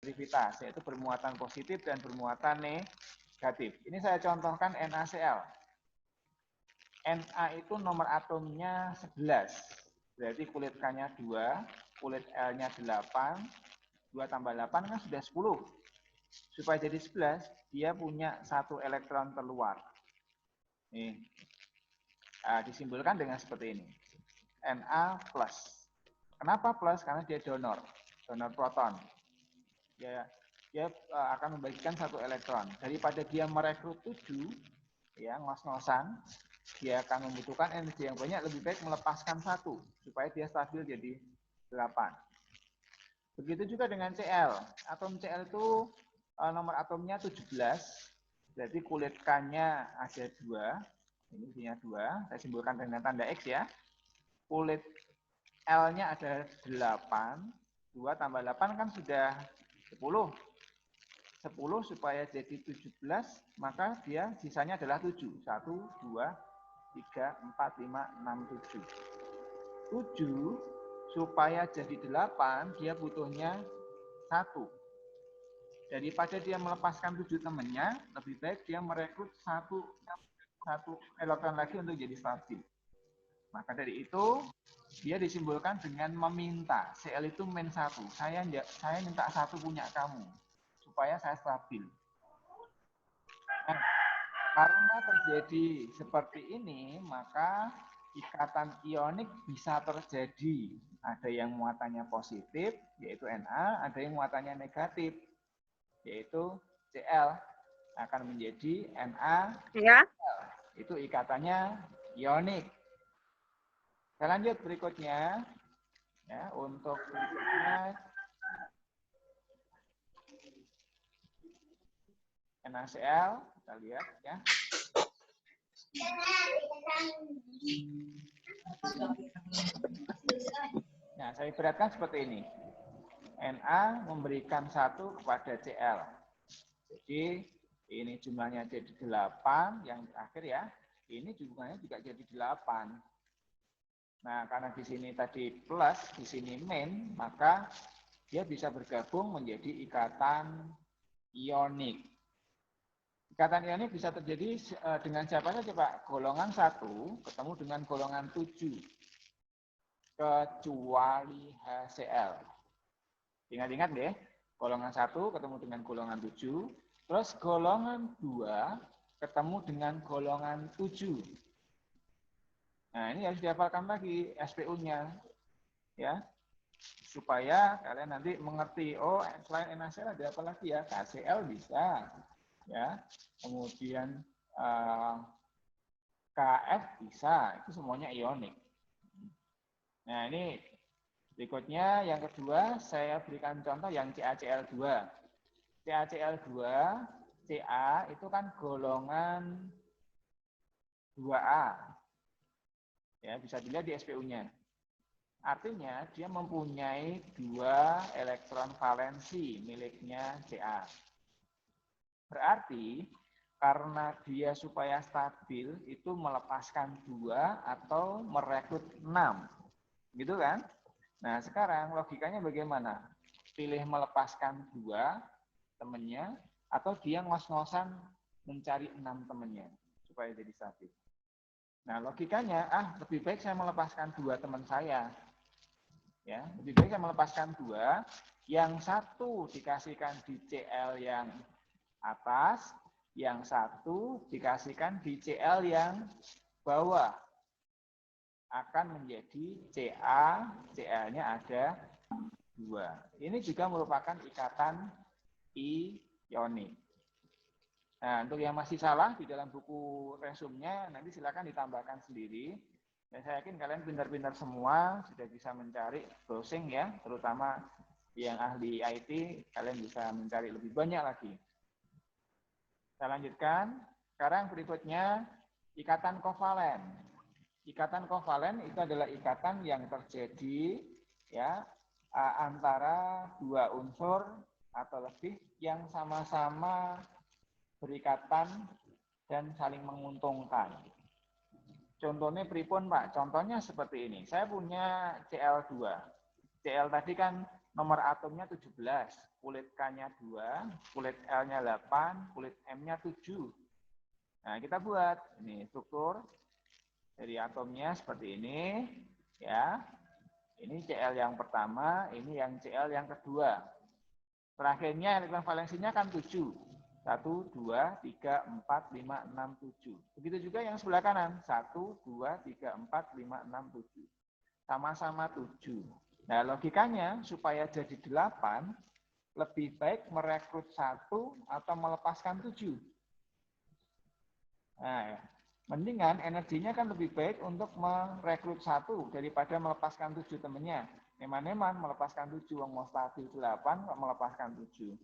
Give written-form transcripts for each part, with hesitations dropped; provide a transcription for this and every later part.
positivitas, yaitu bermuatan positif dan bermuatan negatif. Ini saya contohkan NaCl. Na itu nomor atomnya 11. Berarti kulit K-nya 2, kulit L-nya 8, 2 tambah 8 kan sudah 10. Supaya jadi 11, dia punya 1 elektron terluar. Nih. Nah, disimbolkan dengan seperti ini. Na plus. Kenapa plus? Karena dia donor proton. Dia akan membagikan 1 elektron. Daripada dia merekrut 7, ya, ngos-ngosan, dia akan membutuhkan energi yang banyak, lebih baik melepaskan 1, supaya dia stabil jadi 8. Begitu juga dengan Cl. Atom Cl itu nomor atomnya 17, berarti kulit K-nya ada 2, ini isinya 2, saya simbolkan dengan tanda X ya. Kulit L-nya ada 8, 2 tambah 8 kan sudah 10. 10 supaya jadi 17, maka dia sisanya adalah 7. 1, 2, 3, 4, 5, 6, 7. 7 supaya jadi 8, dia butuhnya 1. Daripada dia melepaskan 7 temannya, lebih baik dia merekrut 1 elektron lagi untuk jadi stabil. Maka dari itu, dia disimbolkan dengan meminta. Cl itu min 1. Saya minta 1 punya kamu, supaya saya stabil. Nah, karena terjadi seperti ini, maka ikatan ionik bisa terjadi. Ada yang muatannya positif, yaitu Na, ada yang muatannya negatif, yaitu Cl. Akan menjadi Na, Ya. itu ikatannya ionik. Saya lanjut berikutnya. Ya, untuk berikutnya NaCl, kita lihat ya. Nah, saya ibaratkan seperti ini. Na memberikan 1 kepada Cl. Jadi ini jumlahnya jadi 8, yang terakhir ya. Ini jumlahnya juga jadi 8. Nah, karena di sini tadi plus, di sini min, maka dia bisa bergabung menjadi ikatan ionik. Ikatan ionik bisa terjadi dengan siapa saja, Pak? Golongan 1 ketemu dengan golongan 7. Kecuali HCl. Ingat-ingat deh, golongan 1 ketemu dengan golongan 7, terus golongan 2 ketemu dengan golongan 7. Nah, ini harus dihafalkan lagi SPU-nya. Ya. Supaya kalian nanti mengerti, oh selain NaCl ada apa lagi ya? KCl bisa. Ya. Kemudian KF bisa. Itu semuanya ionik. Nah, ini berikutnya yang kedua saya berikan contoh yang CaCl2. CaCl2, Ca itu kan golongan 2A. Ya, bisa dilihat di SPU-nya. Artinya dia mempunyai 2 elektron valensi miliknya Ca. Berarti karena dia supaya stabil itu melepaskan 2 atau merekrut 6. Gitu kan? Nah, sekarang logikanya bagaimana? Pilih melepaskan 2 temannya atau dia ngos-ngosan mencari 6 temannya supaya jadi stabil. Nah, logikanya, lebih baik saya melepaskan 2 teman saya. Ya, lebih baik saya melepaskan 2, yang 1 dikasihkan di Cl yang atas, yang 1 dikasihkan di Cl yang bawah. Akan menjadi Ca, Cl-nya ada 2. Ini juga merupakan ikatan ionik. Nah, untuk yang masih salah di dalam buku resumnya nanti silakan ditambahkan sendiri. Dan saya yakin kalian pintar-pintar semua, sudah bisa mencari browsing ya, terutama yang ahli IT, kalian bisa mencari lebih banyak lagi. Saya lanjutkan. Sekarang berikutnya ikatan kovalen. Ikatan kovalen itu adalah ikatan yang terjadi ya antara 2 unsur atau lebih yang sama-sama berikatan dan saling menguntungkan. Contohnya pripun, Pak? Contohnya seperti ini. Saya punya Cl2. Cl tadi kan nomor atomnya 17, kulit K-nya 2, kulit L-nya 8, kulit M-nya 7. Nah, kita buat ini struktur dari atomnya seperti ini, ya. Ini Cl yang pertama, ini yang Cl yang kedua. Terakhirnya elektron valensinya kan 7. 1, 2, 3, 4, 5, 6, 7. Begitu juga yang sebelah kanan. 1, 2, 3, 4, 5, 6, 7. Sama-sama 7. Nah, logikanya supaya jadi 8, lebih baik merekrut 1 atau melepaskan 7. Nah, mendingan energinya kan lebih baik untuk merekrut 1 daripada melepaskan 7 temennya. Eman-eman melepaskan 7, yang mau stabil 8, kok melepaskan 7.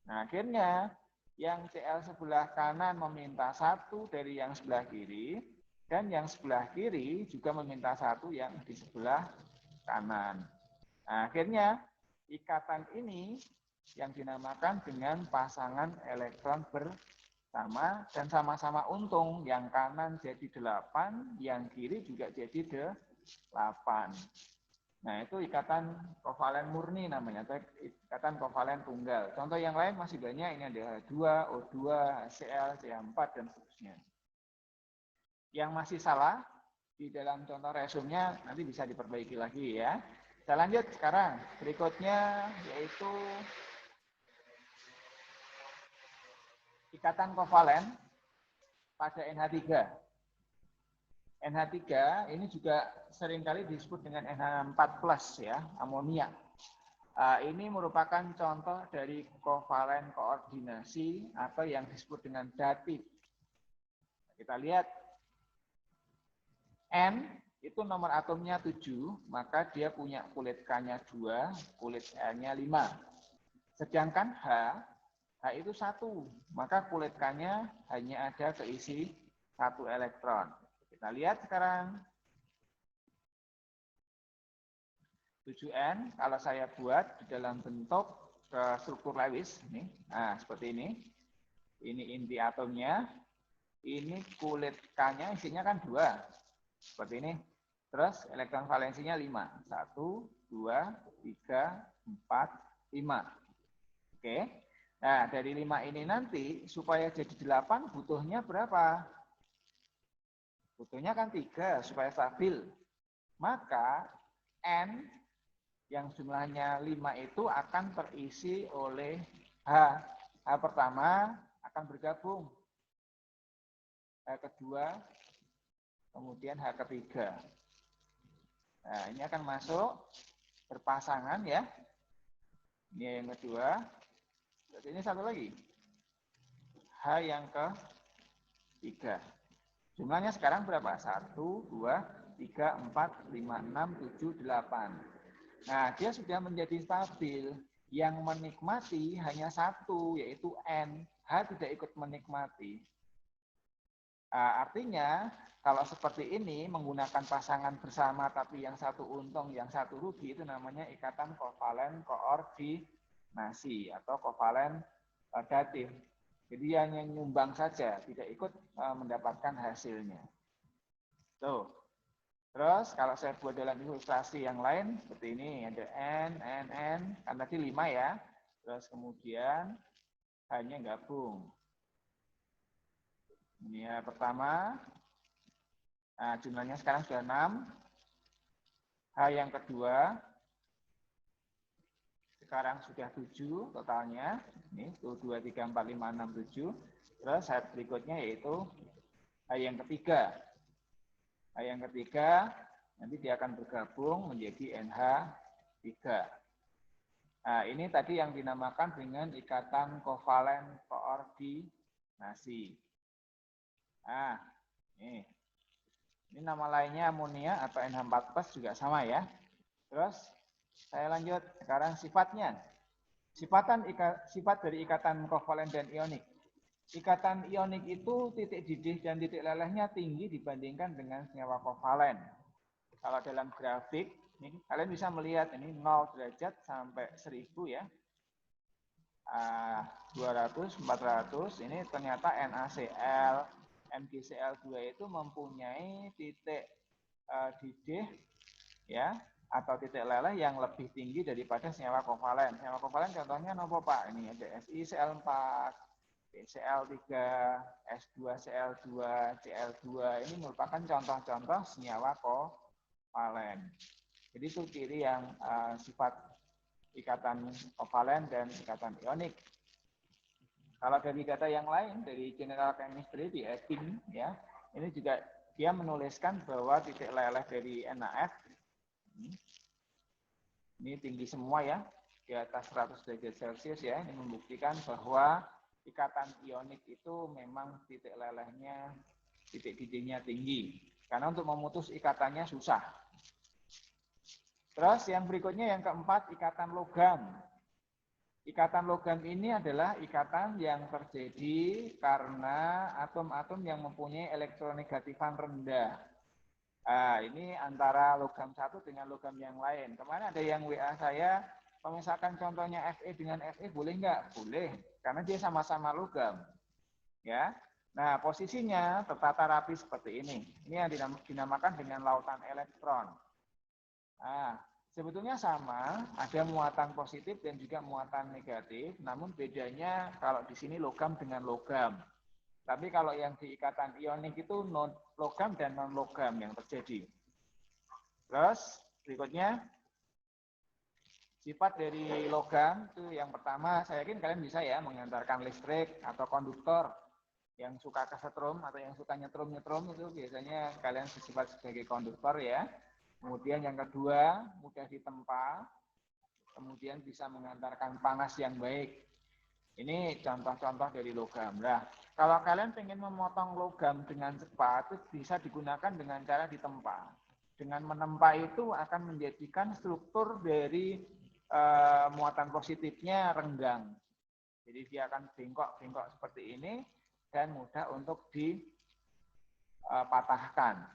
Nah, akhirnya yang Cl sebelah kanan meminta 1 dari yang sebelah kiri, dan yang sebelah kiri juga meminta 1 yang di sebelah kanan. Nah, akhirnya ikatan ini yang dinamakan dengan pasangan elektron bersama dan sama-sama untung. Yang kanan jadi 8, yang kiri juga jadi 8. Nah, itu ikatan kovalen murni namanya, atau ikatan kovalen tunggal. Contoh yang lain masih banyak, ini ada H2, O2, HCl, CH4, dan seterusnya. Yang masih salah, di dalam contoh resumnya nanti bisa diperbaiki lagi ya. Kita lanjut sekarang, berikutnya yaitu ikatan kovalen pada NH3. NH3 ini juga seringkali disebut dengan NH4+ ya, amonia. Ini merupakan contoh dari kovalen koordinasi atau yang disebut dengan datif. Kita lihat N itu nomor atomnya 7, maka dia punya kulit K-nya 2, kulit L-nya 5. Sedangkan H itu 1, maka kulit K-nya hanya ada keisi 1 elektron. Kita lihat sekarang 7N kalau saya buat di dalam bentuk struktur Lewis ini, nah seperti ini. Ini inti atomnya, ini kulit K-nya isinya kan 2, seperti ini. Terus elektron valensinya 5, 1, 2, 3, 4, 5. Oke. Nah dari 5 ini nanti supaya jadi 8 butuhnya berapa? Butuhnya kan 3 supaya stabil. Maka N yang jumlahnya 5 itu akan terisi oleh H. H pertama akan bergabung. H kedua, kemudian H ketiga. Nah, ini akan masuk berpasangan ya. Ini yang kedua. Berarti ini satu lagi. H yang ketiga. Jumlahnya sekarang berapa? 1, 2, 3, 4, 5, 6, 7, 8. Nah, dia sudah menjadi stabil. Yang menikmati hanya 1, yaitu N. H tidak ikut menikmati. Artinya, kalau seperti ini, menggunakan pasangan bersama, tapi yang satu untung, yang satu rugi, itu namanya ikatan kovalen koordinasi, atau kovalen datif. Jadi hanya nyumbang saja, tidak ikut mendapatkan hasilnya. Tuh. Terus kalau saya buat dalam ilustrasi yang lain seperti ini, ada N, kan tadi 5 ya. Terus kemudian hanya gabung. Ini ya pertama. Nah, jumlahnya sekarang sudah 6. H yang kedua sekarang sudah 7 totalnya. Ini 1, 2, 3, 4, 5, 6, 7. Terus H berikutnya yaitu H yang ketiga. H yang ketiga nanti dia akan bergabung menjadi NH3. Nah, ini tadi yang dinamakan dengan ikatan kovalen koordinasi. Nah, ini nama lainnya amonia atau NH4+ juga sama ya. Terus saya lanjut sekarang sifatnya. Sifat dari ikatan kovalen dan ionik. Ikatan ionik itu titik didih dan titik lelehnya tinggi dibandingkan dengan senyawa kovalen. Kalau dalam grafik, ini kalian bisa melihat ini 0 derajat sampai 1000 ya. 200, 400, ini ternyata NaCl, MgCl2 itu mempunyai titik didih ya atau titik leleh yang lebih tinggi daripada senyawa kovalen. Senyawa kovalen contohnya apa Pak? Ini ada SiCl4, PCl3, S2Cl2, Cl2. Ini merupakan contoh-contoh senyawa kovalen. Jadi itu ciri yang sifat ikatan kovalen dan ikatan ionik. Kalau dari data yang lain, dari general chemistry di Epping, ya, ini juga dia menuliskan bahwa titik leleh dari NaF ini tinggi semua ya, di atas 100 derajat Celcius ya. Ini membuktikan bahwa ikatan ionik itu memang titik lelehnya, titik didihnya tinggi. Karena untuk memutus ikatannya susah. Terus yang berikutnya yang keempat, ikatan logam. Ikatan logam ini adalah ikatan yang terjadi karena atom-atom yang mempunyai elektronegatifan rendah. Nah, ini antara logam satu dengan logam yang lain. Kemarin ada yang WA saya, kalau misalkan contohnya Fe dengan Fe boleh nggak? Boleh, karena dia sama-sama logam. Ya, nah posisinya tertata rapi seperti ini. Ini yang dinamakan dengan lautan elektron. Nah, sebetulnya sama, ada muatan positif dan juga muatan negatif. Namun bedanya kalau di sini logam dengan logam. Tapi kalau yang di ikatan ionik itu non logam dan non logam yang terjadi. Terus berikutnya sifat dari logam itu yang pertama, saya yakin kalian bisa ya mengantarkan listrik atau konduktor yang suka kesetrum atau yang suka nyetrum-nyetrum itu biasanya kalian bersifat sebagai konduktor ya. Kemudian yang kedua, mudah ditempa, kemudian bisa mengantarkan panas yang baik. Ini contoh-contoh dari logam. Nah, kalau kalian ingin memotong logam dengan cepat, itu bisa digunakan dengan cara ditempa. Dengan menempa itu akan menjadikan struktur dari muatan positifnya renggang. Jadi dia akan bengkok-bengkok seperti ini dan mudah untuk dipatahkan.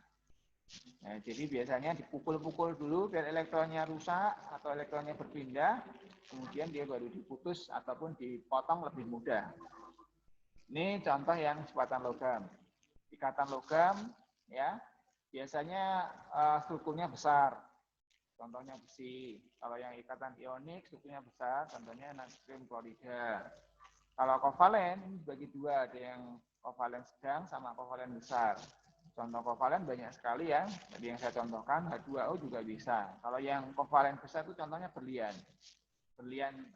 Nah, jadi biasanya dipukul-pukul dulu biar elektronnya rusak atau elektronnya berpindah, kemudian dia baru diputus ataupun dipotong lebih mudah. Ini contoh yang sifatan logam. Ikatan logam ya, biasanya strukturnya besar. Contohnya besi. Kalau yang ikatan ionik strukturnya besar, contohnya natrium klorida. Kalau kovalen ini dibagi dua, ada yang kovalen sedang sama kovalen besar. Contoh kovalen banyak sekali ya. Tadi yang saya contohkan H2O juga bisa. Kalau yang kovalen besar itu contohnya berlian. Berlian